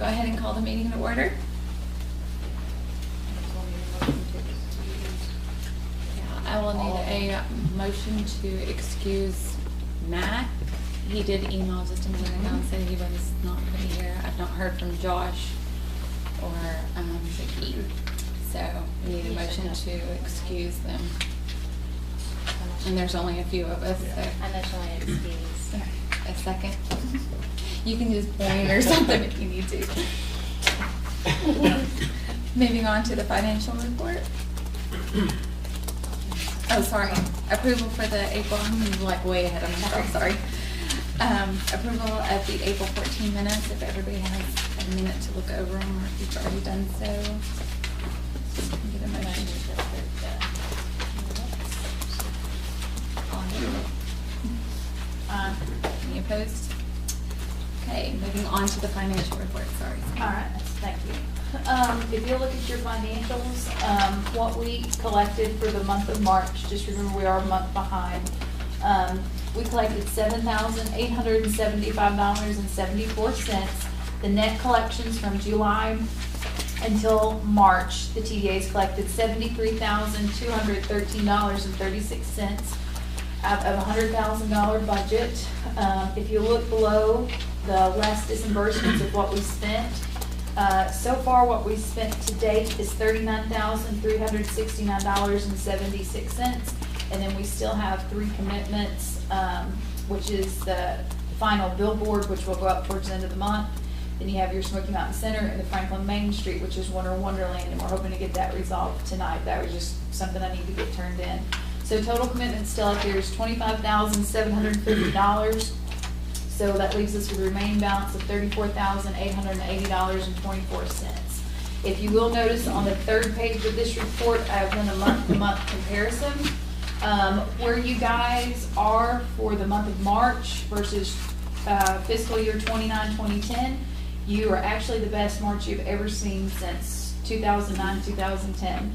ahead and call the meeting to order. Yeah, I will need a motion to excuse Matt. He did email just a minute ago and said he was not going to be here. I've not heard from Josh or Vicky. So we need a motion to excuse them. And there's only a few of us, so. I know she'll excuse. A second. You can just point or something if you need to. Moving on to the financial report. Oh, sorry. Approval for the April, I'm like way ahead of myself, sorry. Approval of the April 14 minutes, if everybody has a minute to look over them, or if you've already done so. Get a motion. Any opposed? Okay, moving on to the financial report, sorry. All right, thank you. If you look at your financials, what we collected for the month of March, just remember we are a month behind. We collected $7,875.74. The net collections from July until March, the TDAs collected $73,213.36 out of a $100,000 budget. If you look below the last disbursements of what we spent, so far what we spent to date is $39,369.76, and then we still have 3 commitments, which is the final billboard, which will go up towards the end of the month. Then you have your Smoky Mountain Center and the Franklin Main Street, which is Winter Wonderland, and we're hoping to get that resolved tonight. That was just something I need to get turned in. So total commitment still out there is $25,750. So that leaves us with a remaining balance of $34,880.24. If you will notice on the 3rd page of this report, I have done a month-to-month comparison. Where you guys are for the month of March versus fiscal year 29-2010, you are actually the best March you've ever seen since 2009, 2010.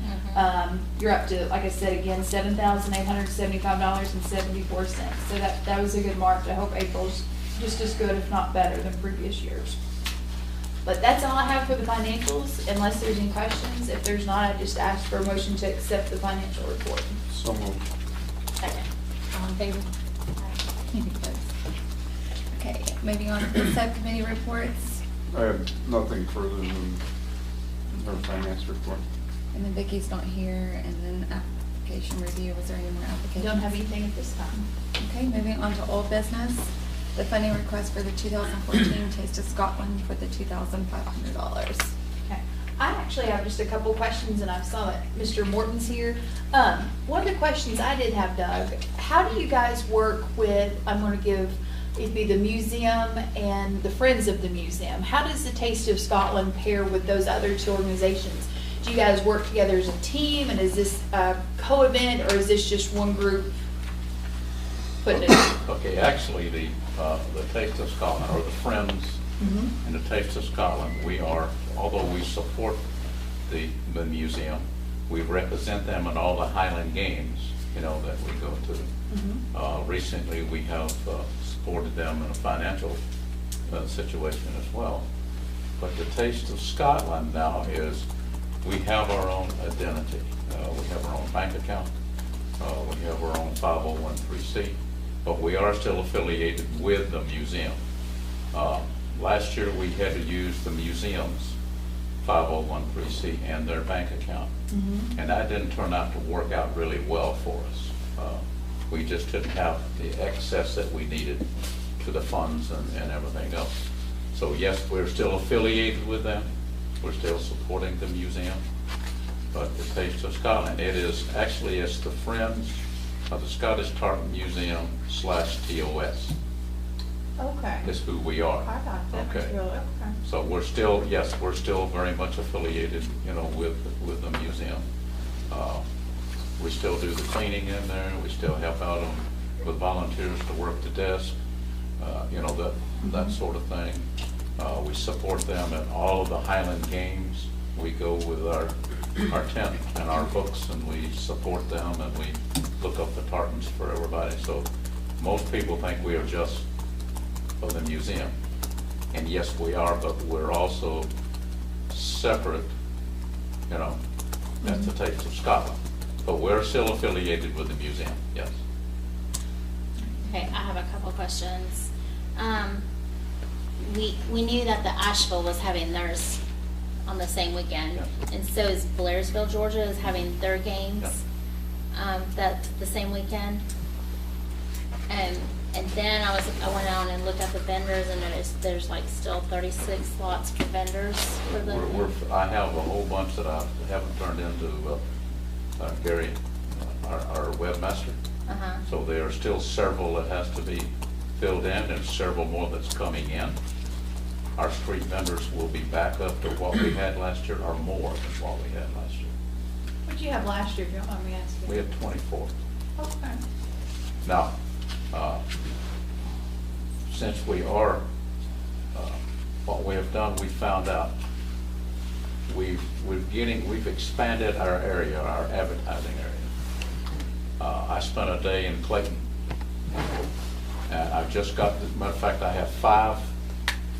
You're up to, like I said again, $7,875.74. So that was a good March. I hope April's just as good, if not better, than previous years. But that's all I have for the financials, unless there's any questions. If there's not, I just ask for a motion to accept the financial report. So moved. Second. All in favor? Any opposed? Okay, moving on to the subcommittee reports. I have nothing further than her finance report. And then Vicky's not here, and then application review. Was there any more applications? Don't have anything at this time. Okay, moving on to old business. The funding request for the 2014 Taste of Scotland for the $2,500. Okay. I actually have just a couple questions, and I saw that Mr. Morton's here. One of the questions I did have, Doug, how do you guys work with, I'm going to give, it'd be the museum and the Friends of the Museum. How does the Taste of Scotland pair with those other 2 organizations? Do you guys work together as a team, and is this a co-event, or is this just one group putting it on? Okay, actually, the Taste of Scotland, or the Friends and the Taste of Scotland, we are, although we support the museum, we represent them in all the Highland Games, that we go to. Recently, we have supported them in a financial situation as well. But the Taste of Scotland now is, we have our own identity. We have our own bank account. We have our own 501(c), but we are still affiliated with the museum. Last year, we had to use the museum's 501(c) and their bank account. And that didn't turn out to work out really well for us. We just didn't have the access that we needed to the funds and everything else. So yes, we're still affiliated with them. We're still supporting the museum. But the Taste of Scotland, it's the Friends of the Scottish Tartan Museum /TOS. Okay. Is who we are. I got that. Okay. Okay. So we're still very much affiliated, with the museum. We still do the cleaning in there. We still help out with volunteers to work the desk, that sort of thing. We support them at all of the Highland Games. We go with our tent and our books, and we support them, and we look up the tartans for everybody. So most people think we are just of the museum, And yes, we are, but we're also separate, you know, that's the Taste of Scotland. But we're still affiliated with the museum, yes. Okay, I have a couple questions. We knew that the Asheville was having theirs on the same weekend, Yeah. and so is Blairsville, Georgia, is having their games that the same weekend. And then I went on and looked at the vendors, and there's like still 36 slots for vendors for the. I have a whole bunch that I haven't turned into Gary, our webmaster. Uh-huh. So there are still several that has to be filled in, and several more that's coming in. Our street vendors will be back up to what we had last year, or more than what we had last year. What'd you have last year, if you don't mind me asking? We had 24. Okay. Now, since we are, what we have done, we found out we've expanded our area, our advertising area. I spent a day in Clayton, and I've just got, as a matter of fact, I have 5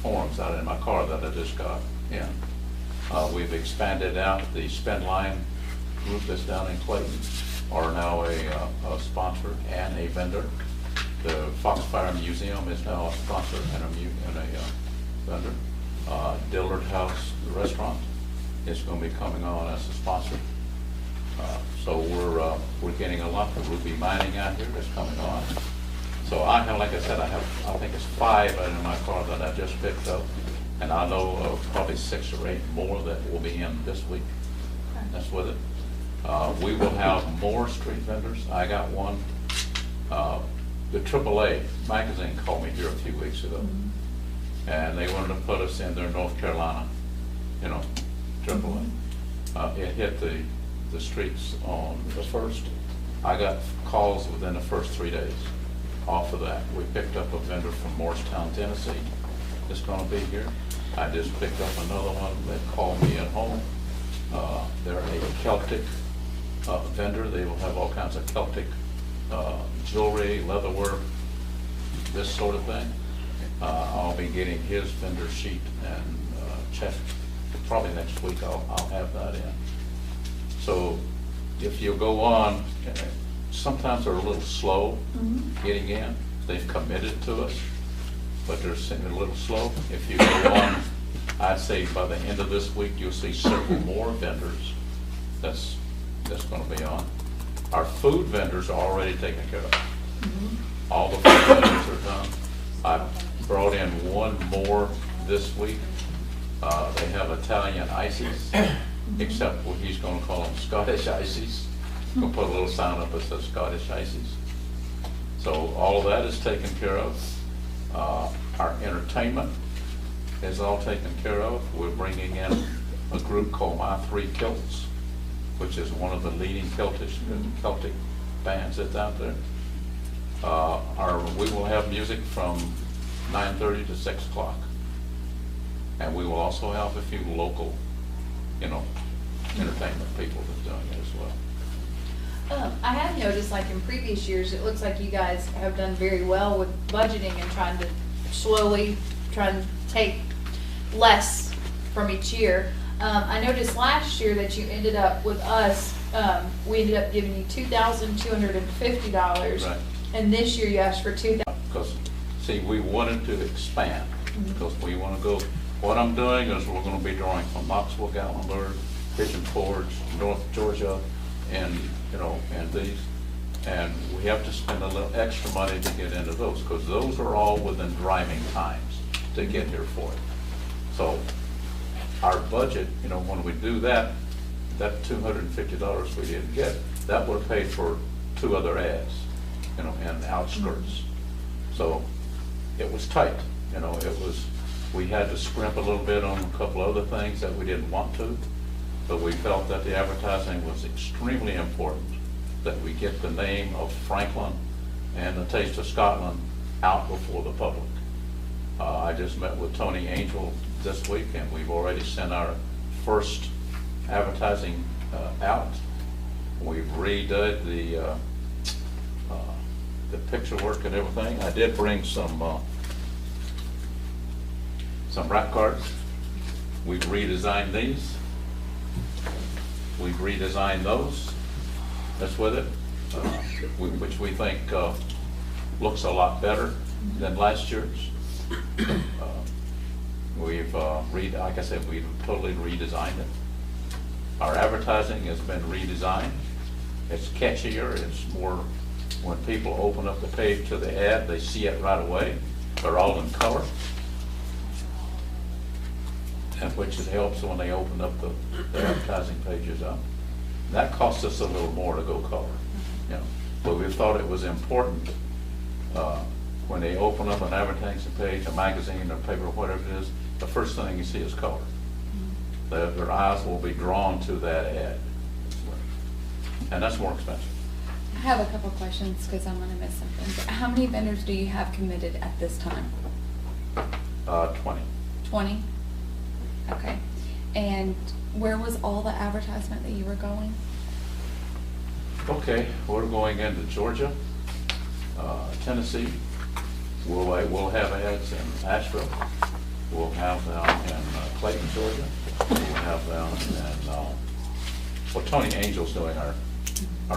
forms out in my car that I just got in. We've expanded out. The Spend Line group that's down in Clayton are now a sponsor and a vendor. The Foxfire Museum is now a sponsor and a vendor. Dillard House Restaurant is going to be coming on as a sponsor. So we're getting a lot of Ruby Mining out here that's coming on. So like I said, I think it's 5 out in my car that I just picked up, and I know of probably 6 or 8 more that will be in this week. That's with it. We will have more street vendors. I got one. The AAA magazine called me here a few weeks ago, and they wanted to put us in their North Carolina, you know, AAA. It hit the streets on the 1st. I got calls within the first 3 days. Off of that, we picked up a vendor from Morristown, Tennessee that's going to be here. I just picked up another one that called me at home. They're a Celtic vendor. They will have all kinds of Celtic jewelry, leatherwork, this sort of thing. I'll be getting his vendor sheet and check. Probably next week I'll have that in. So if you go on, sometimes they're a little slow getting in. They've committed to us, but they're sitting a little slow. If you go on, I'd say by the end of this week, you'll see several more vendors that's going to be on. Our food vendors are already taken care of. All the food vendors are done. I brought in one more this week. They have Italian ices, except what he's going to call them Scottish ices. We'll put a little sign up that says Scottish ices. So all of that is taken care of. Our entertainment is all taken care of. We're bringing in a group called My Three Kilts, which is one of the leading Celtic bands that's out there. We will have music from 9:30 to 6 o'clock. And we will also have a few local, you know, entertainment people that's doing it as well. I have noticed, like in previous years, it looks like you guys have done very well with budgeting and trying to slowly try and take less from each year. I noticed last year that you ended up with us, we ended up giving you $2,250. Right. And this year you asked for $2,000. Because, see, we wanted to expand, because we want to go, what I'm doing is we're going to be drawing from Knoxville, Gatlinburg, Pigeon Forge, North Georgia, and, you know, and these. And we have to spend a little extra money to get into those, because those are all within driving times to get here for it. So our budget, you know, when we do that, that $250 we didn't get, that would pay for 2 other ads, you know, and outskirts. So it was tight, you know, we had to scrimp a little bit on a couple other things that we didn't want to, but we felt that the advertising was extremely important, that we get the name of Franklin and the Taste of Scotland out before the public. I just met with Tony Angel this week, and we've already sent our first advertising out. We've redid the picture work and everything. I did bring some some rack cards. We've redesigned these. We've redesigned those. That's with it, which we think looks a lot better than last year's. We've like I said, we've totally redesigned it. Our advertising has been redesigned. It's catchier. It's more, when people open up the page to the ad, they see it right away. They're all in color, and which it helps when they open up the advertising pages up. That costs us a little more to go color, you know. But we thought it was important when they open up an advertising page, a magazine, or paper, whatever it is, the first thing you see is color. Their eyes will be drawn to that ad, and that's more expensive. I have a couple questions because I'm gonna miss something. How many vendors do you have committed at this time? 20. 20? Okay. And where was all the advertisement that you were going? Okay, we're going into Georgia, Tennessee. We'll have ads in Asheville. We'll have them in Clayton, Georgia. We'll have them in, well, Tony Angel's doing our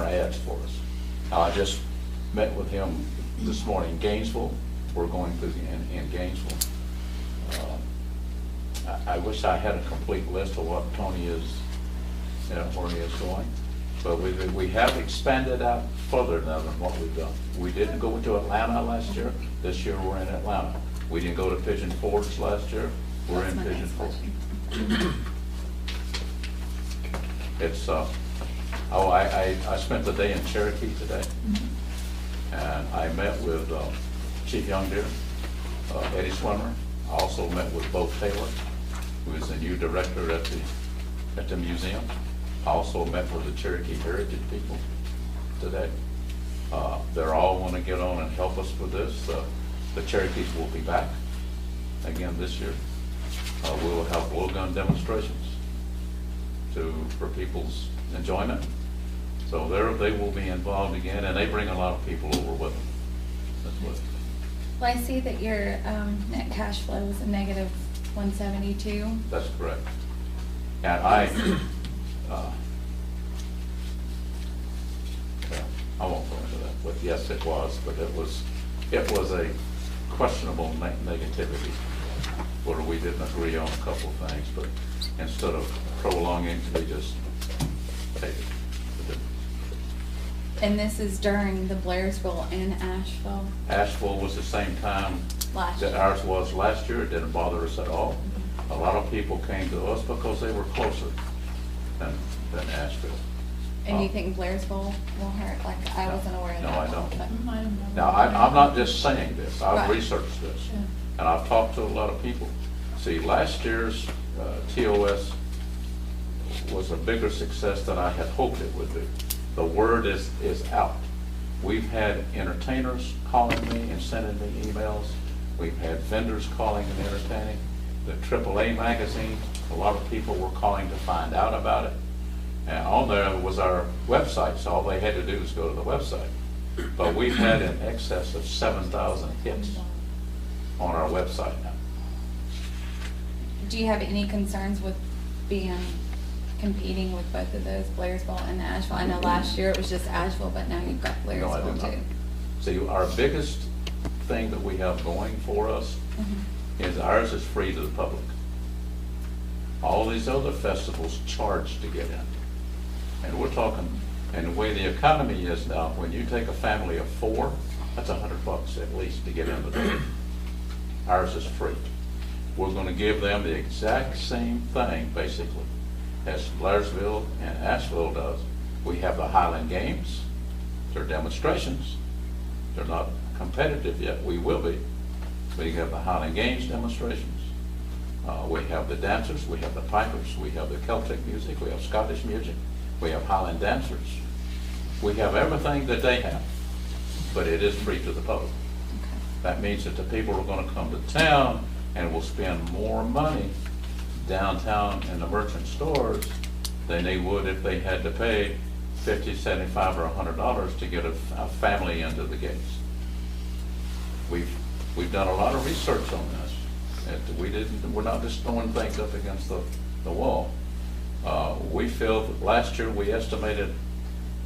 ads for us. I just met with him this morning in Gainesville. We're going through in Gainesville. I wish I had a complete list of what Tony is, you know, where he is going. But we have expanded out further now than what we've done. We didn't go to Atlanta last year. This year we're in Atlanta. We didn't go to Pigeon Forge last year. We're That's in my Pigeon next Forge. question. It's, I spent the day in Cherokee today, and I met with Chief Young Deer, Eddie Swimmer. I also met with Bo Taylor, who is the new director at the museum. I also met with the Cherokee Heritage people today. They're all want to get on and help us with this. The Cherokees will be back again this year. We will have blowgun demonstrations for people's enjoyment. So they will be involved again, and they bring a lot of people over with them. That's what. Well, I see that your net cash flow is a negative 172. That's correct. And I won't go into that, but yes, it was. But it was a questionable negativity where we didn't agree on a couple of things. But instead of prolonging, we just take it. And this is during the Blairsville and Asheville? Asheville was the same time Last that year. ours was last year. It didn't bother us at all. A lot of people came to us because they were closer than Asheville. And you think Blairsville will hurt? Like, I wasn't aware of that. No, I don't. but- Now, I'm not just saying this. I've Right. researched this, and I've talked to a lot of people. See, last year's TOS was a bigger success than I had hoped it would be. The word is out. We've had entertainers calling me and sending me emails. We've had vendors calling and entertaining. The AAA magazine, a lot of people were calling to find out about it. And on there was our website, so all they had to do was go to the website. But we've had in excess of 7,000 hits on our website now. Do you have any concerns with competing with both of those, Blairsville and Asheville? I know last year it was just Asheville, but now you've got No, I do Blairsville not. too. See, our biggest thing that we have going for us is ours is free to the public. All these other festivals charge to get in. And we're talking, and the way the economy is now, when you take a family of 4, that's $100 at least to get in the door. Ours is free. We're gonna give them the exact same thing, basically, as Blairsville and Asheville does. We have the Highland Games. They're demonstrations. They're not competitive yet. We will be. We have the Highland Games demonstrations. We have the dancers. We have the pipers. We have the Celtic music. We have Scottish music. We have Highland dancers. We have everything that they have, but it is free to the public. That means that the people are going to come to town and will spend more money downtown in the merchant stores than they would if they had to pay $50, $75, or $100 to get a family into the gates. We've done a lot of research on this, We're not just throwing things up against the wall. We feel that last year we estimated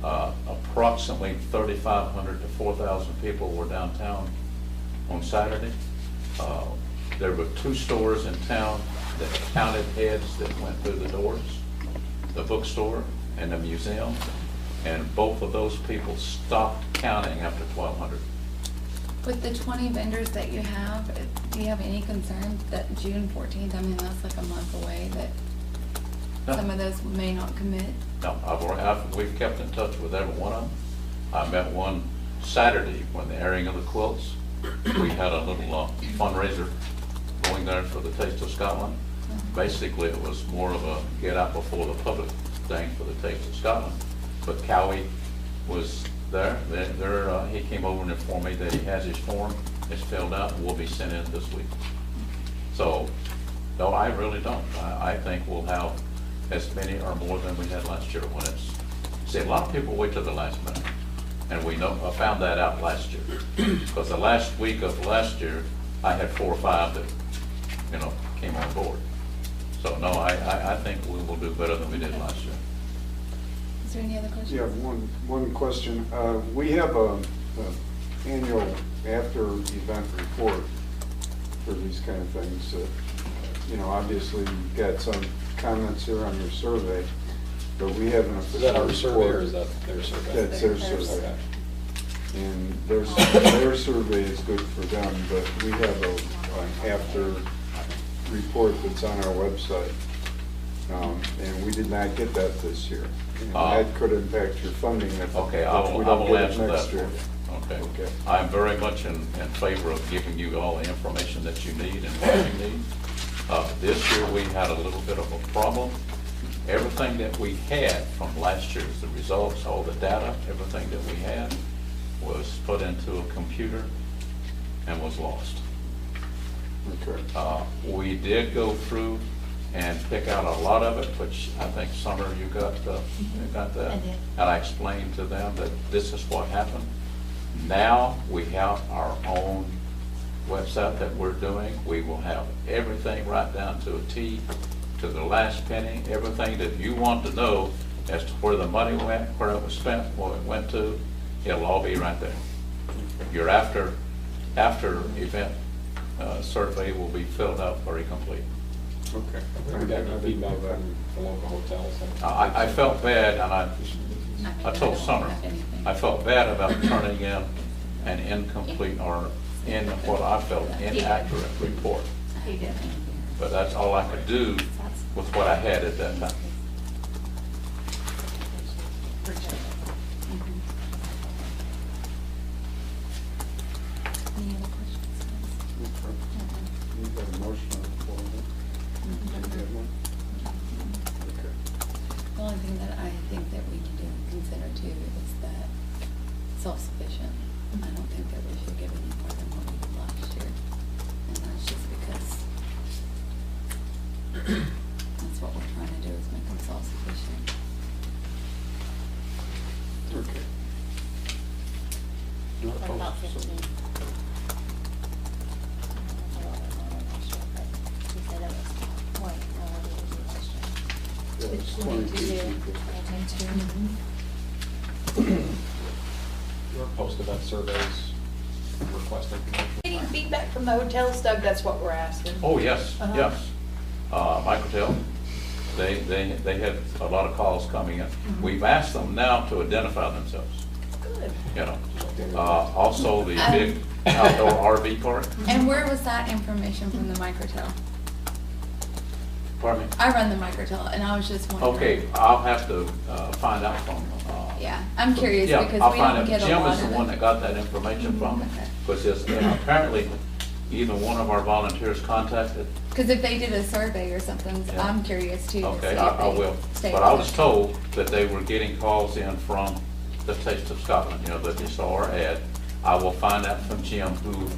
approximately 3,500 to 4,000 people were downtown on Saturday. There were 2 stores in town that counted heads that went through the doors, the bookstore and the museum, and both of those people stopped counting after 1,200. With the 20 vendors that you have, do you have any concern that June 14th, I mean, that's like a month away, that No. some of those may not commit? No, we've kept in touch with every one of them. I met one Saturday when the airing of the quilts. We had a little fundraiser going there for the Taste of Scotland. Basically, it was more of a get out before the public thing for the Taste of Scotland. But Cowie was there. He came over and informed me that he has his form. It's filled out and will be sent in this week. So, no, I really don't. I think we'll have as many or more than we had last year when it's, see, a lot of people wait till the last minute. And I found that out last year. Because the last week of last year, I had 4 or 5 that, came on board. So no, I think we will do better than we did last year. Is there any other questions? Yeah, one question. We have a annual after-event report for these kind of things. Obviously, you've got some comments here on your survey, but we have an official Is that our report. survey or is that their survey? That's their Theirs. survey. Okay. And their survey is good for them, but we have an after report that's on our website. And we did not get that this year. And that could impact your funding if Okay, if we I don't will get it answer that next for year. you. Okay. Okay. I'm very much in favor of giving you all the information that you need and what you need. This year, we had a little bit of a problem. Everything that we had from last year's, the results, all the data, everything that we had was put into a computer and was lost. Okay. We did go through and pick out a lot of it, which I think Summer, you got that. I did. And I explained to them that this is what happened. Now we have our own website that we're doing. We will have everything right down to a T, to the last penny, everything that you want to know as to where the money went, where it was spent, what it went to, it'll all be right there. Your after event survey will be filled out very complete. Okay. Have we got any feedback from the local hotels? I felt bad, and I told Summer, I felt bad about turning in an incomplete or in what I felt inaccurate report. He did. But that's all I could do with what I had at that time. Any other questions? You got a motion on the floor? Did you get one? Okay. The only thing that I think that we need to consider too is that self-sufficient. I don't think that we should give any more than what we did last year. And that's just because that's what we're trying to do, is make them self-sufficient. Okay. Not What about opposed, so- 15? You said it was, what did we do last year? Yeah, it's 22. Your post-event surveys request information. Any feedback from the hotels, Doug? That's what we're asking. Oh, yes, Uh-huh. yes. Microtel, they had a lot of calls coming in. We've asked them now to identify themselves, Good. Also, the big outdoor RV park. And where was that information from the microtel? Pardon me? I run the microtel, and I was just wondering. Okay, I'll have to find out from. Yeah, I'm curious Yeah, because I'll we find don't out. get a Jim lot is of the it. one that got that information from me. Okay. Because apparently, even one of our volunteers contacted. Because if they did a survey or something, Yeah. I'm curious too. to Okay, see I if they will. stayed But I with was it. told that they were getting calls in from the Taste of Scotland, that they saw our ad. I will find out from Jim who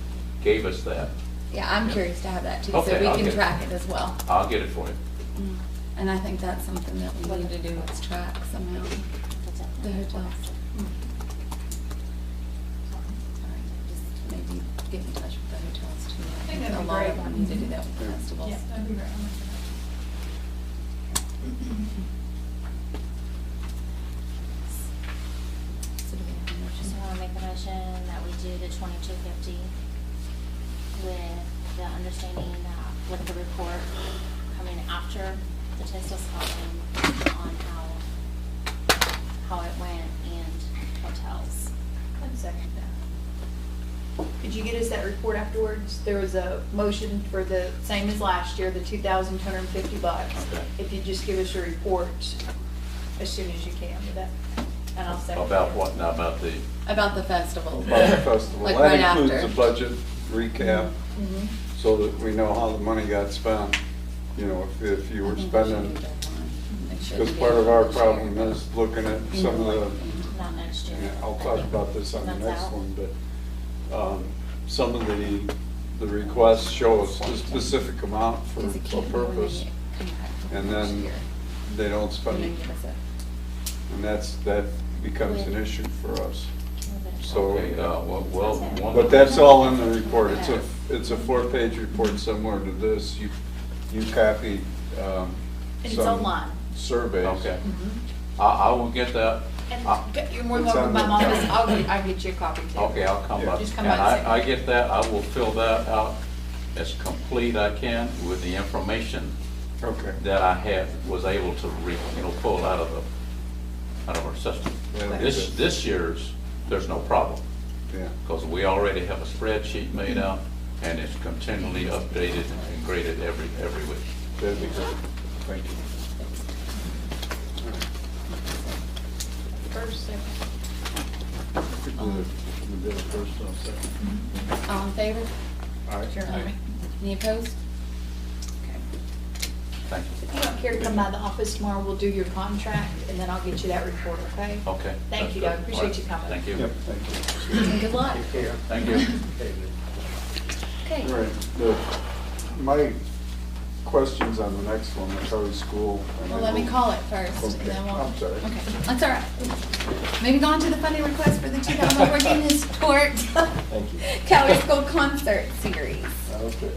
gave us that. Yeah, I'm Yeah. curious to have that too, so Okay, we I'll can get it. track it as well. I'll get it for you. And I think that's something that we need to do, is track somehow the hotels. Sorry, just maybe get in touch with the hotels too. I think think that'd a be lot great. of them need to do that with Festivals. Yeah, that'd be great. I'll make So do we have a motion? So I want to make the motion that we do the 2250 with the understanding that with the report coming after the Taste of Scotland on how it went and hotels. I'd second that. Did you get us that report afterwards? There was a motion for the same as last year, the $2,250. Okay. If you just give us your report as soon as you can with that, and I'll second. About that. what now, about the, About the festival. About the festival. Like right That includes after. the budget recap, Mhm. so that we know how the money got spent. You know, if you were I think we should spending, do that one. Make sure because we part get of our this year. problem is looking at some of the, Not next year. yeah, I'll talk about this on the That's next out. one, but some of the requests show us the specific amount for Because it a can't be when they purpose, get impacted and next then year. they don't And spend then it. give us a- And that becomes an issue for us. So, okay, well, one. but that's all in the report. It's a 4-page report similar to this. You copied And it's some online. surveys. Okay. Mhm. I will get that. And I- you're more than It's welcome on by my the- office. I'll get you a copy too. Okay, I'll come Yeah. by. Just come And by and I say- get that, I will fill that out as complete I can with the information Okay. that I was able to pull out of our system. Yeah, This year's, there's no problem, Yeah. because we already have a spreadsheet made out, and it's continually updated and graded every week. That'd be great. Thank you. First, second. We did it first and second. All in favor? All right. Sure. Aye. Any opposed? Okay. Thank you. If you don't care to come by the office tomorrow, we'll do your contract, and then I'll get you that report, okay? Okay. Thank you, that's Doug. good. Appreciate All you coming. Thank you. Yep, thank you. And good luck. Thank you. Okay. All right, my questions on the next one, the Kelly School. and Well, I let me will- call it first, and Okay, then we'll. I'm sorry. Okay, that's all right. Moving on to the funding request for the 2014 Historic Thank you. Cali School Concert Series. Okay.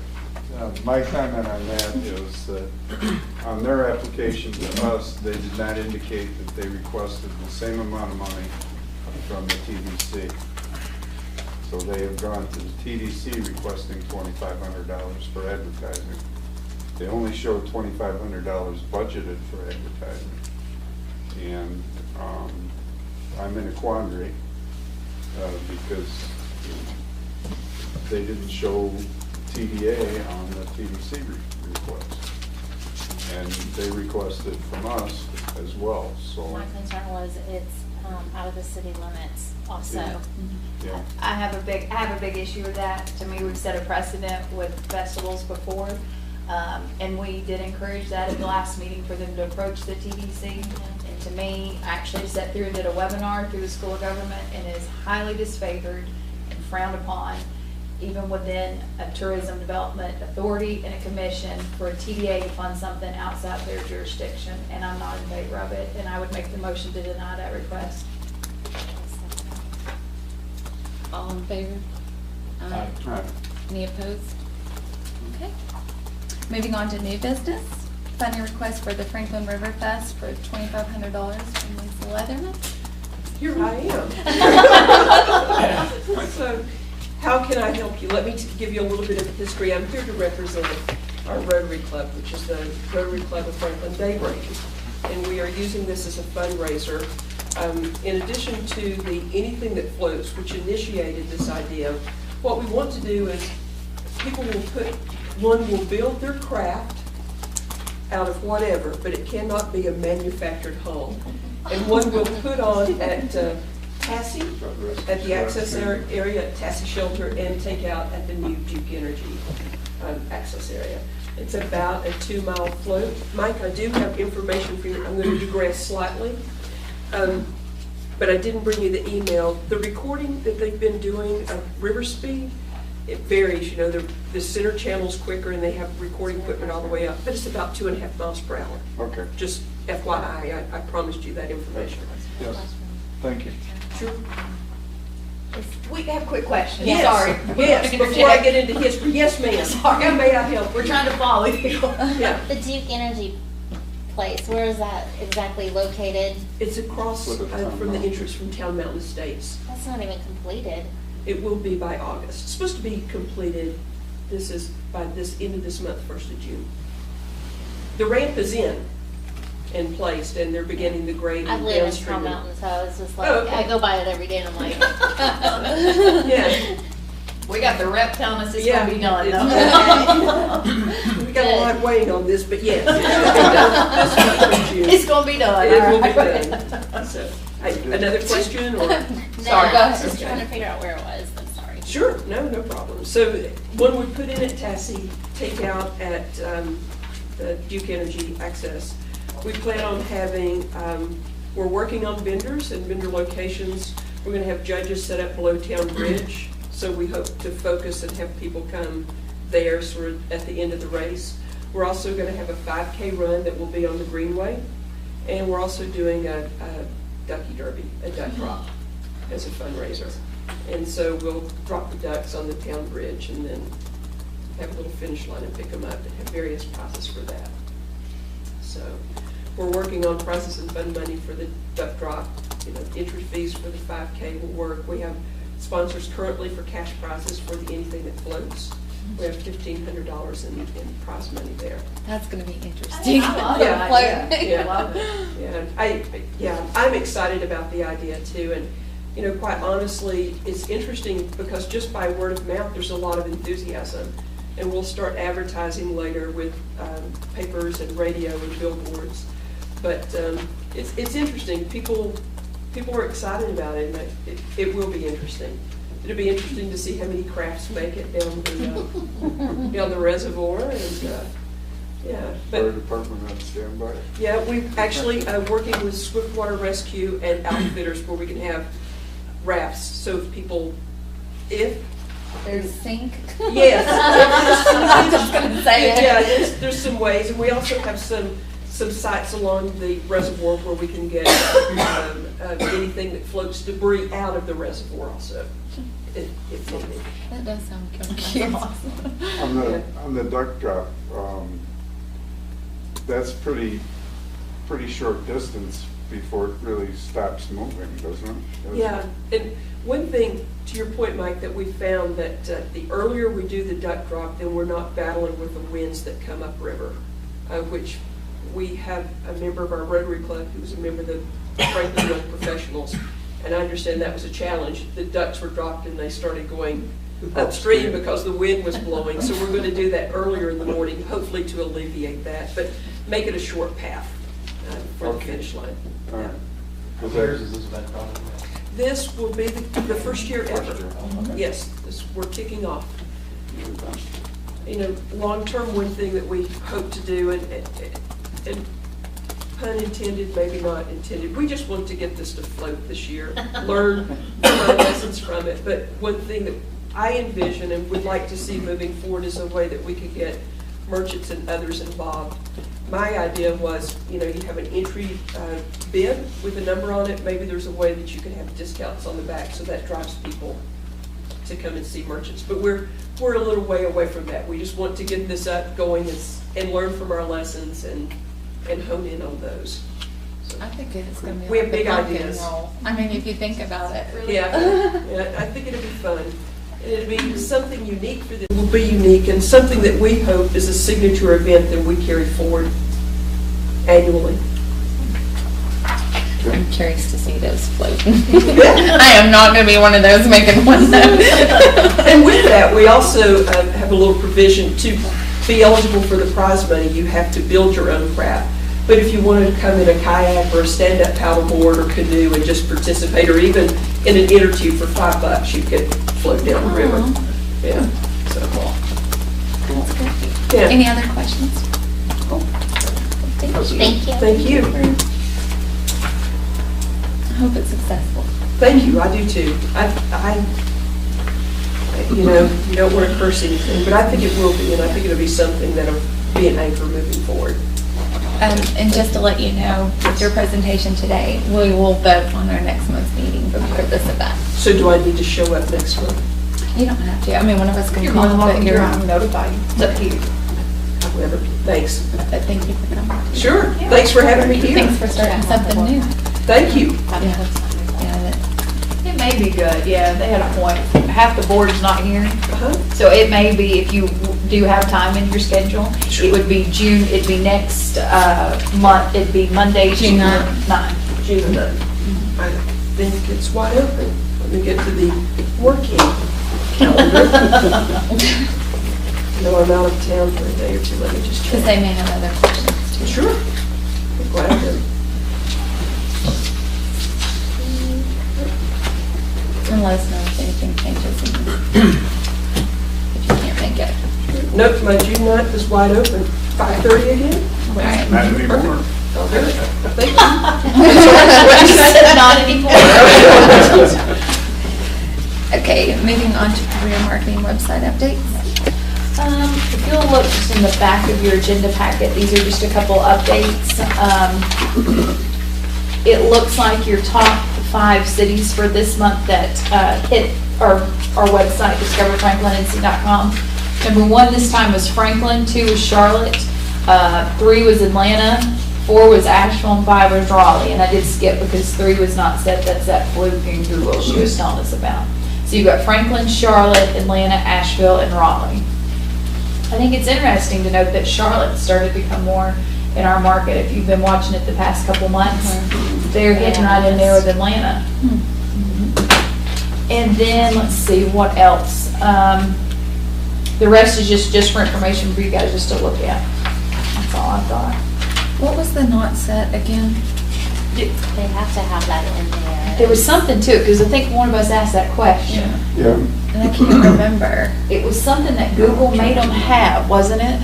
My comment on that is that on their application to us, they did not indicate that they requested the same amount of money from the TDC. So they have gone to the TDC requesting $2,500 for advertising. They only showed $2,500 budgeted for advertising. And I'm in a quandary because they didn't show TDA on the TDC request. And they requested from us as well, so. My concern was it's out of the city limits also. Yeah. Yeah. I have a big issue with that. To me, we've set a precedent with festivals before. And we did encourage that at the last meeting for them to approach the TDC. And to me, I actually sat through and did a webinar through the School of Government, and is highly disfavored and frowned upon, even within a tourism development authority and a commission, for a TDA to fund something outside their jurisdiction. And I'm not in favor of it, and I would make the motion to deny that request. All in favor? Aye. All right. Any opposed? Okay. Moving on to new business. Funding request for the Franklin River Fest for $2,500 from Lisa Leatherman. Here I am. So, how can I help you? Let me give you a little bit of history. I'm here to represent our Rotary Club, which is the Rotary Club of Franklin Daybreak. And we are using this as a fundraiser. In addition to the Anything That Floats, which initiated this idea, what we want to do is people will build their craft out of whatever, but it cannot be a manufactured home. And one will put on at Tassie, at the access area at Tassie Shelter, and take out at the new Duke Energy access area. It's about a 2-mile float. Mike, I do have information for you. I'm going to digress slightly. But I didn't bring you the email. The recording that they've been doing of river speed, it varies. You know, the center channel's quicker and they have recording equipment all the way up, but it's about 2.5 miles per hour. Okay. Just FYI, I promised you that information. Yes, thank you. Sure. We have a quick question. Yes, Sorry. yes, before I get into history, yes, ma'am. Sorry. How may I help? We're trying to follow you. Yeah, The Duke Energy place, where is that exactly located? it's across With the town from the mountain. entrance from Town Mountain Estates. That's not even completed. It will be by August. It's supposed to be completed, this is by this, end of this month, 1st of June. The ramp is in and placed, and they're beginning the grading I live in downstream. Town Mountain, so it's just like, Oh, okay. I go by it every day and I'm like. Yeah. We got the rep telling us it's Yeah. gonna be done It's- though. We got a lot weighing on this, but yes, it's gonna be done this month of June. It's gonna be done. It will all be right. done. So, another question, or? No, Sorry, go I was ahead. just trying to figure out where it was, I'm sorry. Sure, no problem. So one would put in at Tassie, take out at the Duke Energy Access. We plan on having, we're working on vendors and vendor locations. We're gonna have judges set up below Town Bridge, so we hope to focus and have people come there sort of at the end of the race. We're also gonna have a 5K run that will be on the Greenway, and we're also doing a ducky derby, a duck drop as a fundraiser. And so we'll drop the ducks on the town bridge and then have a little finish line and pick them up and have various prizes for that. So we're working on prizes and fund money for the duck drop. You know, entry fees for the 5K will work. We have sponsors currently for cash prizes for anything that floats. We have $1,500 in prize money there. That's gonna be interesting. I love Yeah, that. yeah. I love it. Yeah, I'm excited about the idea too, and, you know, quite honestly, it's interesting because just by word of mouth, there's a lot of enthusiasm. And we'll start advertising later with papers and radio and billboards. But it's interesting, people are excited about it, and it will be interesting. It'll be interesting to see how many crafts make it down the reservoir, and, yeah. Fire But department on standby. yeah, we've actually working with Swiftwater Rescue and outfitters where we can have rafts, so if people, There's sink. yes. I'm just gonna say it. Yeah, there's some ways, and we also have some sites along the reservoir where we can get anything that floats debris out of the reservoir also, if needed. That does sound cute. On the duck drop, that's pretty short distance before it really stops moving, doesn't it? Yeah, and one thing, to your point, Mike, that we found that the earlier we do the duck drop, then we're not battling with the winds that come upriver, which we have a member of our Rotary Club who's a member of the Franklin Young Professionals, and I understand that was a challenge. The ducks were dropped and they started going upstream because the wind was blowing, so we're going to do that earlier in the morning, hopefully to alleviate that, but make it a short path for the finish line. All right. How many years is this event probably? This will be the first year ever. Okay. Yes, we're kicking off. You know, long-term, one thing that we hope to do, and pun intended, maybe not intended, we just want to get this to float this year, learn lessons from it. But one thing that I envision and would like to see moving forward is a way that we could get merchants and others involved. My idea was, you know, you have an entry bid with a number on it. Maybe there's a way that you can have discounts on the back, so that drives people to come and see merchants. But we're a little way away from that. We just want to get this up, going, and learn from our lessons and hone in on those. So, I think it's gonna be We have like the big pumpkin ideas. roll. I mean, if you think about it. yeah, I think it'll be fun. And it'll be something unique for them. It will be unique and something that we hope is a signature event that we carry forward annually. I'm curious to see those float. I am not gonna be one of those making one though. And with that, we also have a little provision to be eligible for the prize money. You have to build your own craft. But if you wanted to come in a kayak or a stand-up paddleboard or canoe and just participate, or even in an inner tube for $5, you could float down the river. Yeah, so cool. That's great. Yeah. Any other questions? Thank you. Thank you. I hope it's successful. Thank you, I do too. You know, you don't want to curse anything, but I think it will be, and I think it'll be something that'll be an anchor moving forward. And just to let you know, with your presentation today, we will vote on our next month's meeting for this event. So do I need to show up next month? You don't have to. I mean, one of us can You're call, more than but welcome to, you're, I'm notify you. It's up to you. However, thanks. thank you for coming. Sure, Yeah. thanks for having me here. Thanks for starting something new. Thank you. Yeah, that, It may be good, yeah, they had a point. Half the board's not here, Uh-huh. so it may be, if you do have time in your schedule, Sure. it would be June, it'd be next month, it'd be Monday, June June 9th. 9th. June the 9th. I think it's wide open. Let me get to the working calendar. No, I'm out of town for a day or two. Let me just check. because they may have other questions too. Sure. I'm glad to. And let us know if anything changes if you can't make it. Nope, my June 9th is wide open. 5:30 again? All right. Not anymore. I'll do it. Thank you. What you said, not anymore. Okay, moving on to career marketing website updates. If you'll look just in the back of your agenda packet, these are just a couple updates. It looks like your top 5 cities for this month that hit our website, discoverfranklinnc.com. Number 1 this time was Franklin, 2 was Charlotte, 3 was Atlanta, 4 was Asheville, and 5 was Raleigh. And I did skip because 3 was not set, that's that fluke in Google she was telling us about. So you've got Franklin, Charlotte, Atlanta, Asheville, and Raleigh. I think it's interesting to note that Charlotte started to become more in our market. If you've been watching it the past couple months, they're hitting right in there with Atlanta. And then, let's see, what else? The rest is just for information for you guys just to look at. That's all I've got. What was the not set again? They have to have that in there. There was something to it, because I think one of us asked that question. Yeah. And I can't remember. It was something that Google made them have, wasn't it?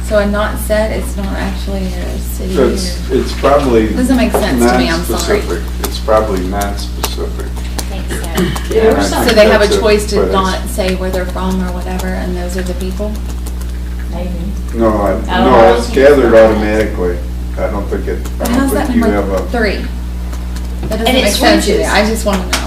So a not set is not actually a city or. It's probably Doesn't make sense to me, I'm sorry. non-specific. It's probably non-specific. I think so. There was I something. So they have that's a it, choice to but it's- not say where they're from or whatever, and those are the people? Maybe. No, don't no, know. it's gathered automatically. I don't think But I how's don't that think you have number a. 3? That doesn't And it make sense to me. switches. I just want to know.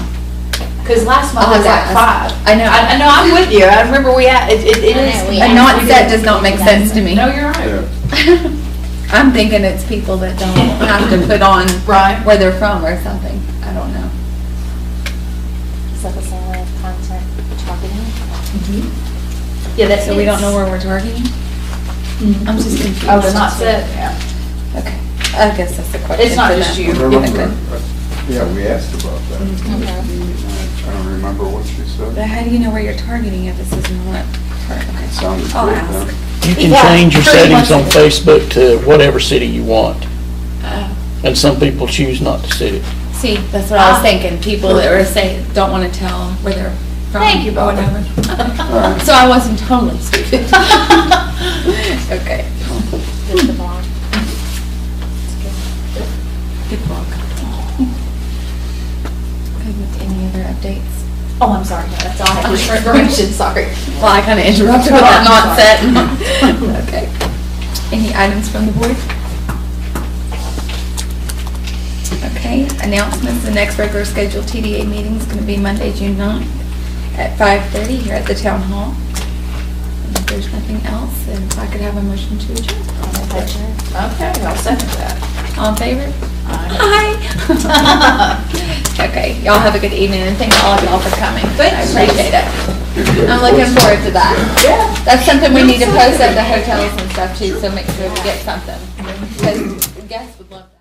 Because last month I'll was have like to ask. 5. I know. I know, I'm with you. I remember we had, it I know, is. we A asked not you set to- does not make sense to me. No, you're right. Yeah. I'm thinking it's people that don't have to put on Right. where they're from or something. I don't know. Is that the same way with content targeting? Yeah, that's. So we don't know where we're targeting? I'm just confused. Oh, they're not set, yeah. Okay. I guess that's the question. It's not for just them. you. I Yeah, remember, good. yeah, we asked about that. Mm-hmm. I don't remember what she But said. how do you know where you're targeting if this is not? Okay. Sounded I'll good, ask. huh? You can Yeah, change your pretty much. settings on Facebook to whatever city you want, Oh. and some people choose not to set it. See, that's what I was Ah. thinking. People that were saying, don't want to tell where they're from. Thank you, or Barbara. whatever. All right. So I wasn't totally stupid. Okay. With the blog? Good luck. Okay, with any other updates? Oh, I'm sorry, no, that's all I had, just for information, sorry. Well, I kind of interrupted with that not set. Okay. Any items from the board? Okay, announcements. The next regular scheduled TDA meeting is going to be Monday, June 9th at 5:30 here at the town hall. And if there's nothing else, then if I could have a motion to adjourn. Okay, I'll second that. All in favor? Aye. Hi. Okay, y'all have a good evening, and thank all of y'all for coming. Thanks. I appreciate it. I'm looking forward to that. Yeah. That's something we need to post at the hotels and stuff too, so make sure we get something. Because guests would love that.